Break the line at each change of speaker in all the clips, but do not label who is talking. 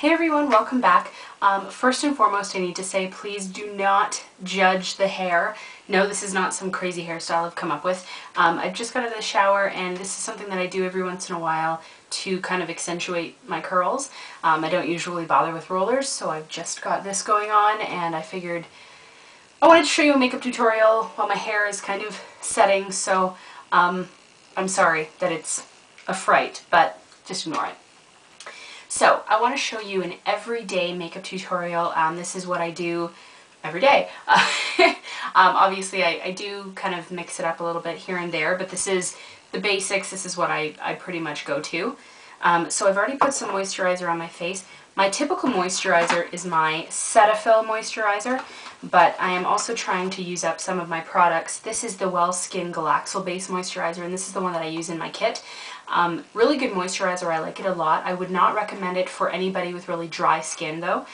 Hey everyone, welcome back. First and foremost, I need to say please do not judge the hair. No, this is not some crazy hairstyle I've come up with. I've just got out of the shower and this is something that I do every once in a while to kind of accentuate my curls. I don't usually bother with rollers, so I've just got this going on and I figured I wanted to show you a makeup tutorial while my hair is kind of setting, so I'm sorry that it's a fright, but just ignore it. So I want to show you an everyday makeup tutorial. This is what I do every day. Obviously I do kind of mix it up a little bit here and there, but this is the basics. This is what I pretty much go to. So I've already put some moisturizer on my face. My typical moisturizer is my Cetaphil moisturizer, but I am also trying to use up some of my products. This is the Wellskin Galaxal Base Moisturizer, and this is the one that I use in my kit. Really good moisturizer, I like it a lot. I would not recommend it for anybody with really dry skin though.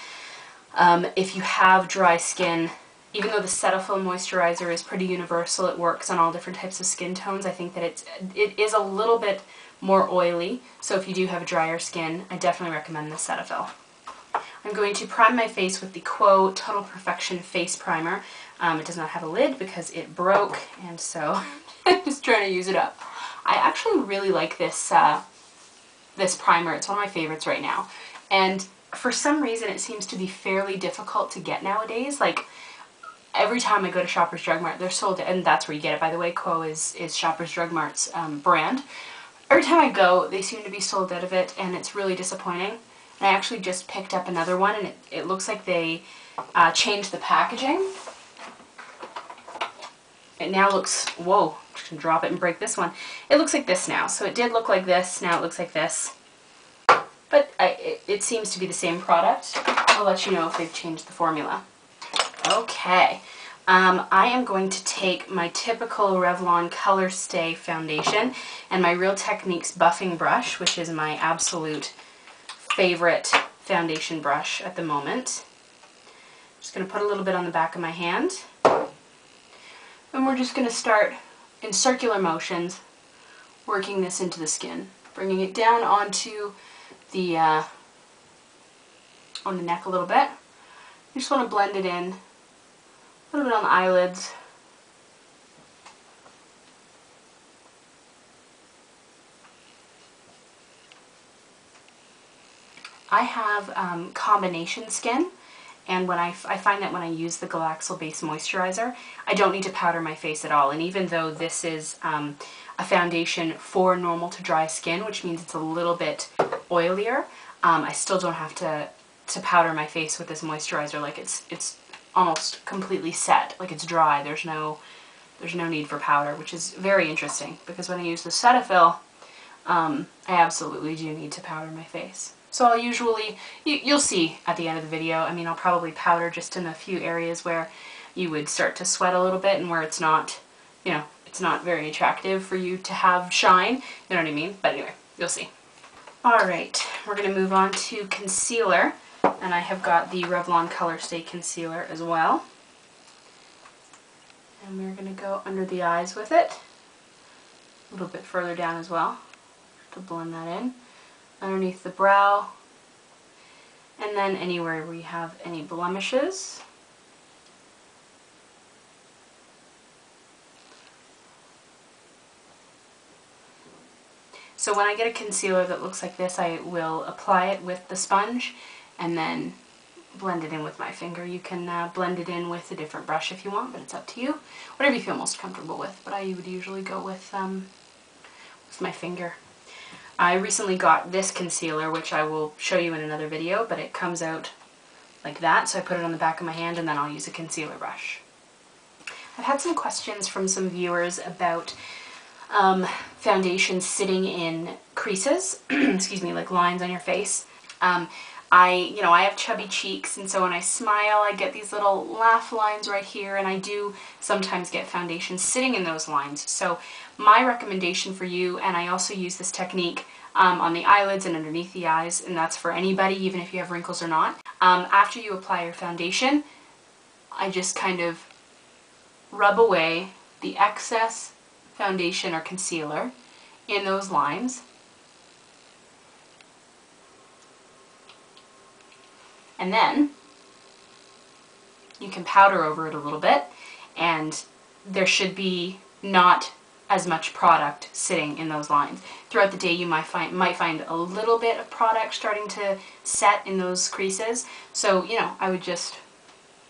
If you have dry skin, even though the Cetaphil moisturizer is pretty universal, it works on all different types of skin tones, I think that it is a little bit more oily, so if you do have drier skin, I definitely recommend the Cetaphil. I'm going to prime my face with the Quo Total Perfection Face Primer. It does not have a lid because it broke, and so I'm just trying to use it up. I actually really like this, this primer. It's one of my favorites right now. And for some reason it seems to be fairly difficult to get nowadays. Like, every time I go to Shoppers Drug Mart, they're sold, and that's where you get it, by the way. Quo is Shoppers Drug Mart's brand. Every time I go, they seem to be sold out of it, and it's really disappointing. And I actually just picked up another one, and it looks like they changed the packaging. It now looks, whoa, I'm just gonna drop it and break this one. It looks like this now. So it did look like this, now it looks like this. But it seems to be the same product. I'll let you know if they've changed the formula. Okay. I am going to take my typical Revlon Color Stay foundation and my Real Techniques buffing brush, which is my absolute favorite foundation brush at the moment. Just going to put a little bit on the back of my hand. And we're just going to start in circular motions working this into the skin, bringing it down onto the on the neck a little bit. You just want to blend it in. A little bit on the eyelids. I have combination skin, and when I find that when I use the Galaxal Base Moisturizer, I don't need to powder my face at all. And even though this is a foundation for normal to dry skin, which means it's a little bit oilier, I still don't have to powder my face with this moisturizer. Like, it's almost completely set, like it's dry. There's no need for powder, which is very interesting because when I use the Cetaphil, I absolutely do need to powder my face. So I'll usually, you'll see at the end of the video, I mean, I'll probably powder just in a few areas where you would start to sweat a little bit and where it's not, you know, it's not very attractive for you to have shine, you know what I mean? But anyway, you'll see. Alright, we're going to move on to concealer. And I have got the Revlon Color Stay Concealer as well. And we're going to go under the eyes with it. A little bit further down as well to blend that in. Underneath the brow. And then anywhere we have any blemishes. So when I get a concealer that looks like this, I will apply it with the sponge and then blend it in with my finger. You can blend it in with a different brush if you want, but it's up to you. Whatever you feel most comfortable with, but I would usually go with my finger. I recently got this concealer, which I will show you in another video, but it comes out like that, so I put it on the back of my hand and then I'll use a concealer brush. I've had some questions from some viewers about foundation sitting in creases, excuse me, like lines on your face. I have chubby cheeks, and so when I smile I get these little laugh lines right here, and I do sometimes get foundation sitting in those lines. So my recommendation for you, and I also use this technique on the eyelids and underneath the eyes, and that's for anybody, even if you have wrinkles or not. After you apply your foundation, I just kind of rub away the excess foundation or concealer in those lines. And then you can powder over it a little bit, and there should be not as much product sitting in those lines. Throughout the day you might find a little bit of product starting to set in those creases. So, you know, I would just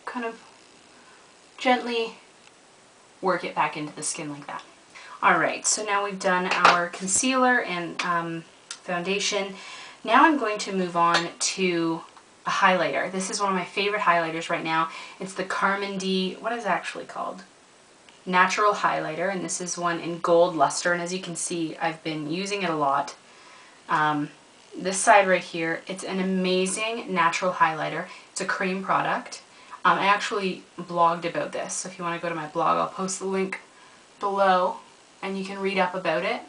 kind of gently work it back into the skin like that. Alright, so now we've done our concealer and foundation. Now I'm going to move on to a highlighter. This is one of my favorite highlighters right now. It's the Carmen D, what is it actually called? Natural highlighter, and this is one in Gold Luster, and as you can see I've been using it a lot. This side right here, it's an amazing natural highlighter. It's a cream product. I actually blogged about this, so if you want to go to my blog I'll post the link below and you can read up about it.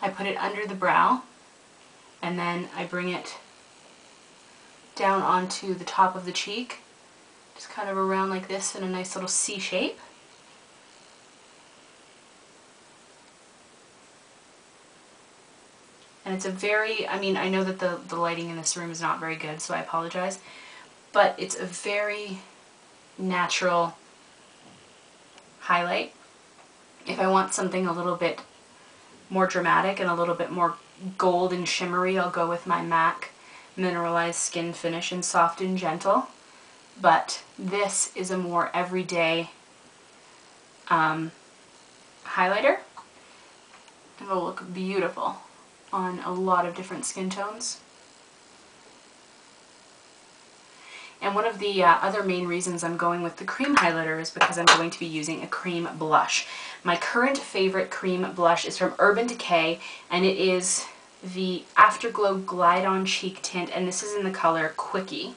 I put it under the brow and then I bring it down onto the top of the cheek, just kind of around like this in a nice little C shape. And it's a very, I mean, I know that the lighting in this room is not very good, so I apologize, but it's a very natural highlight. If I want something a little bit more dramatic and a little bit more gold and shimmery, I'll go with my MAC Mineralized Skin Finish in Soft and Gentle. But this is a more everyday highlighter. It'll look beautiful on a lot of different skin tones. And one of the other main reasons I'm going with the cream highlighter is because I'm going to be using a cream blush. My current favorite cream blush is from Urban Decay, and it is the Afterglow Glide On Cheek Tint, and this is in the color Quickie.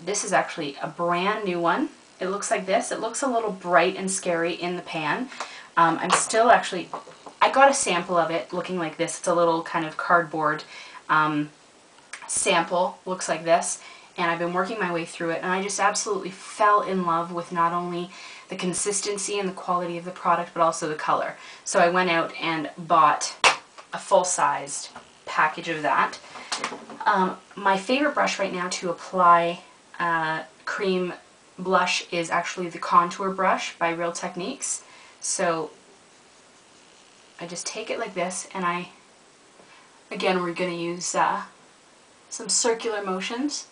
This is actually a brand new one. It looks like this. It looks a little bright and scary in the pan. I'm still actually, I got a sample of it looking like this. It's a little kind of cardboard sample, looks like this. And I've been working my way through it, and I just absolutely fell in love with not only the consistency and the quality of the product, but also the color. So I went out and bought a full-sized package of that. My favorite brush right now to apply cream blush is actually the Contour Brush by Real Techniques. So I just take it like this, and again, we're going to use some circular motions.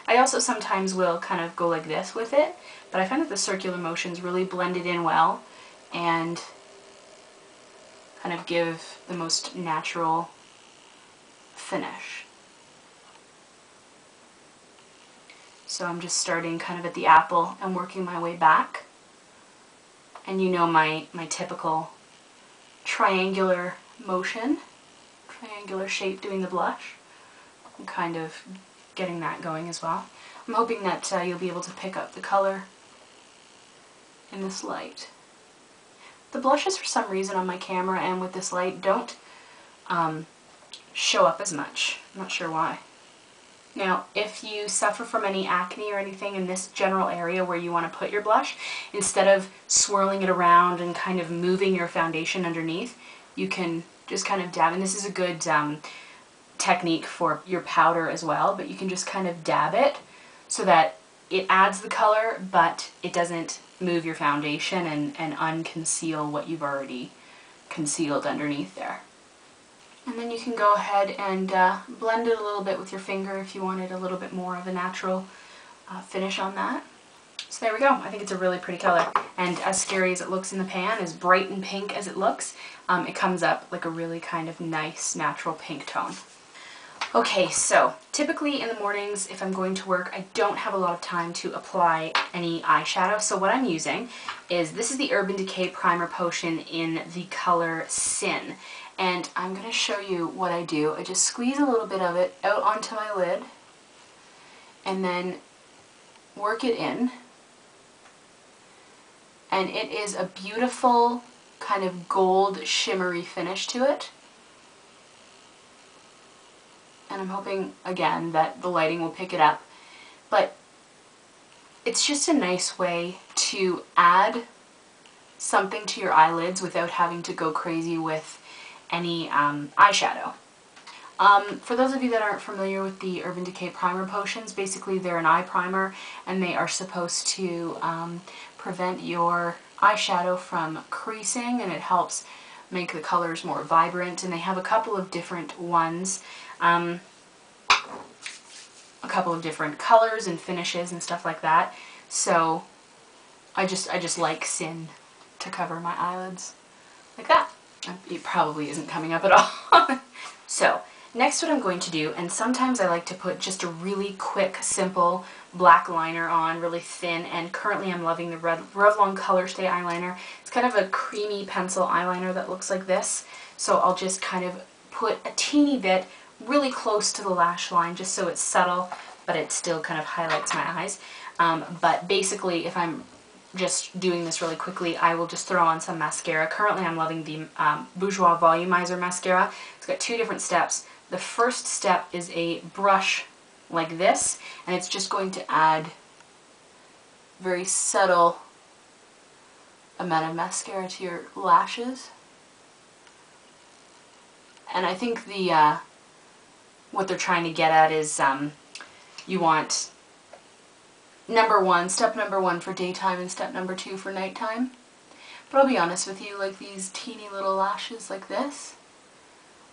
I also sometimes will kind of go like this with it, but I find that the circular motions really blend it in well and kind of give the most natural finish. So I'm just starting kind of at the apple and working my way back. And you know my typical triangular motion, triangular shape doing the blush. I'm kind of getting that going as well. I'm hoping that you'll be able to pick up the color in this light. The blushes for some reason on my camera and with this light don't show up as much. I'm not sure why. Now, if you suffer from any acne or anything in this general area where you want to put your blush, instead of swirling it around and kind of moving your foundation underneath, you can just kind of dab, and this is a good technique for your powder as well, but you can just kind of dab it so that it adds the color, but it doesn't move your foundation and unconceal what you've already concealed underneath there. And then you can go ahead and blend it a little bit with your finger if you wanted a little bit more of a natural finish on that. So there we go. I think it's a really pretty color. And as scary as it looks in the pan, as bright and pink as it looks, it comes up like a really kind of nice natural pink tone. Okay, so typically in the mornings if I'm going to work, I don't have a lot of time to apply any eyeshadow. So what I'm using is, this is the Urban Decay Primer Potion in the color Sin. And I'm going to show you what I do. I just squeeze a little bit of it out onto my lid and then work it in. And it is a beautiful kind of gold shimmery finish to it. And I'm hoping, again, that the lighting will pick it up. But it's just a nice way to add something to your eyelids without having to go crazy with any eyeshadow. For those of you that aren't familiar with the Urban Decay Primer Potions, basically they're an eye primer and they are supposed to prevent your eyeshadow from creasing, and it helps make the colors more vibrant. And they have a couple of different ones, a couple of different colors and finishes and stuff like that. So I just like Sin to cover my eyelids like that. It probably isn't coming up at all. So next what I'm going to do, and sometimes I like to put just a really quick, simple black liner on, really thin, and currently I'm loving the Revlon Color Stay eyeliner. It's kind of a creamy pencil eyeliner that looks like this. So I'll just kind of put a teeny bit really close to the lash line just so it's subtle, but it still kind of highlights my eyes. But basically, if I'm just doing this really quickly, I will just throw on some mascara. Currently I'm loving the Bourjois Volumizer Mascara. It's got two different steps. The first step is a brush like this, and it's just going to add very subtle amount of mascara to your lashes. And I think the what they're trying to get at is you want step number one for daytime and step number 2 for nighttime. But I'll be honest with you, like these teeny little lashes like this,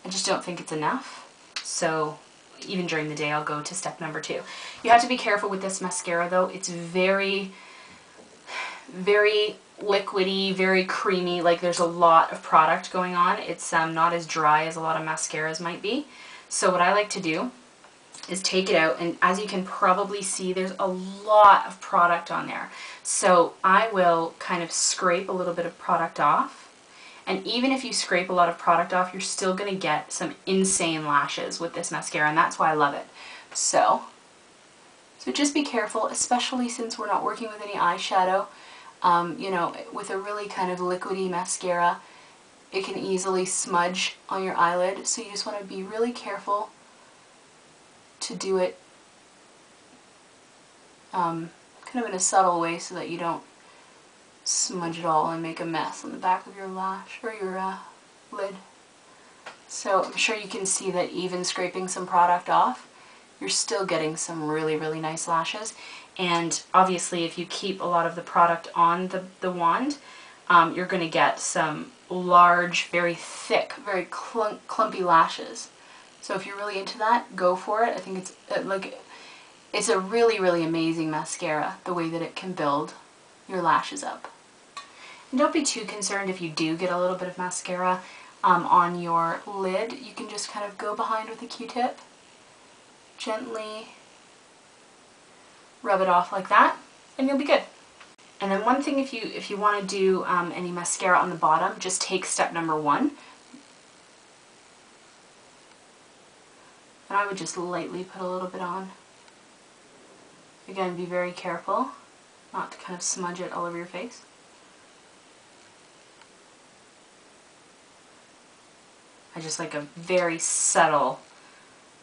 I just don't think it's enough. So even during the day I'll go to step number 2. You have to be careful with this mascara though. It's very, very liquidy, very creamy, like there's a lot of product going on. It's not as dry as a lot of mascaras might be. So what I like to do is take it out, and as you can probably see, there's a lot of product on there. So I will kind of scrape a little bit of product off, and even if you scrape a lot of product off, you're still going to get some insane lashes with this mascara, and that's why I love it. So just be careful, especially since we're not working with any eyeshadow. You know, with a really kind of liquidy mascara, it can easily smudge on your eyelid, so you just want to be really careful to do it kind of in a subtle way so that you don't smudge it all and make a mess on the back of your lash or your lid. So I'm sure you can see that even scraping some product off, you're still getting some really, really nice lashes. And obviously if you keep a lot of the product on the wand, you're going to get some large, very thick, very clumpy lashes. So if you're really into that, go for it. I think it's a really, really amazing mascara, the way that it can build your lashes up. And don't be too concerned if you do get a little bit of mascara on your lid. You can just kind of go behind with a Q-tip, gently rub it off like that, and you'll be good. And then one thing, if you want to do any mascara on the bottom, just take step number 1. And I would just lightly put a little bit on. Again, be very careful not to kind of smudge it all over your face. I just like a very subtle,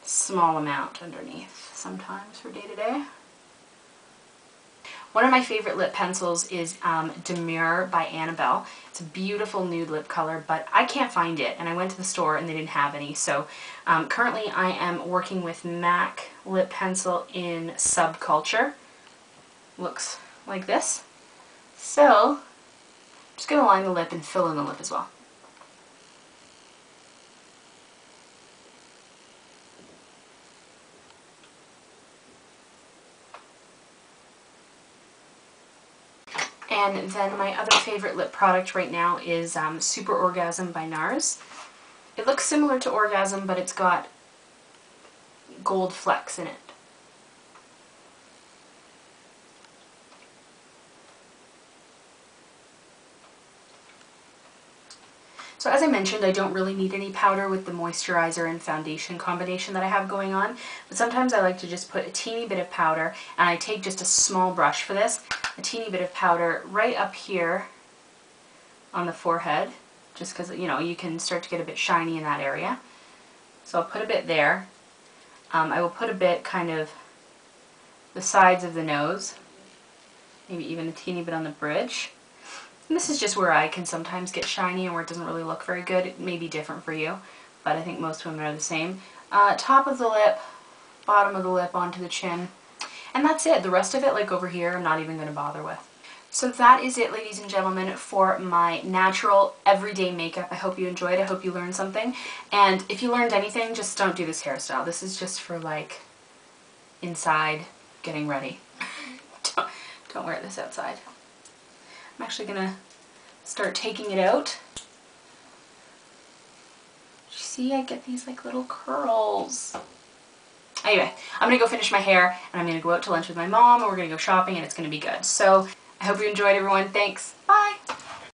small amount underneath sometimes for day to day. One of my favorite lip pencils is Demure by Annabelle. It's a beautiful nude lip color, but I can't find it, and I went to the store and they didn't have any. So currently I am working with MAC lip pencil in Subculture. Looks like this. So I'm just going to line the lip and fill in the lip as well. And then my other favorite lip product right now is Super Orgasm by NARS. It looks similar to Orgasm, but it's got gold flecks in it. So as I mentioned, I don't really need any powder with the moisturizer and foundation combination that I have going on, but sometimes I like to just put a teeny bit of powder, and I take just a small brush for this, a teeny bit of powder right up here on the forehead, just because, you know, you can start to get a bit shiny in that area. So I'll put a bit there. I will put a bit kind of the sides of the nose, maybe even a teeny bit on the bridge. And this is just where I can sometimes get shiny and where it doesn't really look very good. It may be different for you, but I think most women are the same. top of the lip, bottom of the lip onto the chin. And that's it. The rest of it, like over here, I'm not even going to bother with. So that is it, ladies and gentlemen, for my natural everyday makeup. I hope you enjoyed. I hope you learned something. And if you learned anything, just don't do this hairstyle. This is just for like inside getting ready. Don't wear this outside. I'm actually going to start taking it out. You see, I get these like little curls. Anyway, I'm going to go finish my hair and I'm going to go out to lunch with my mom and we're going to go shopping and it's going to be good. So I hope you enjoyed, everyone. Thanks. Bye.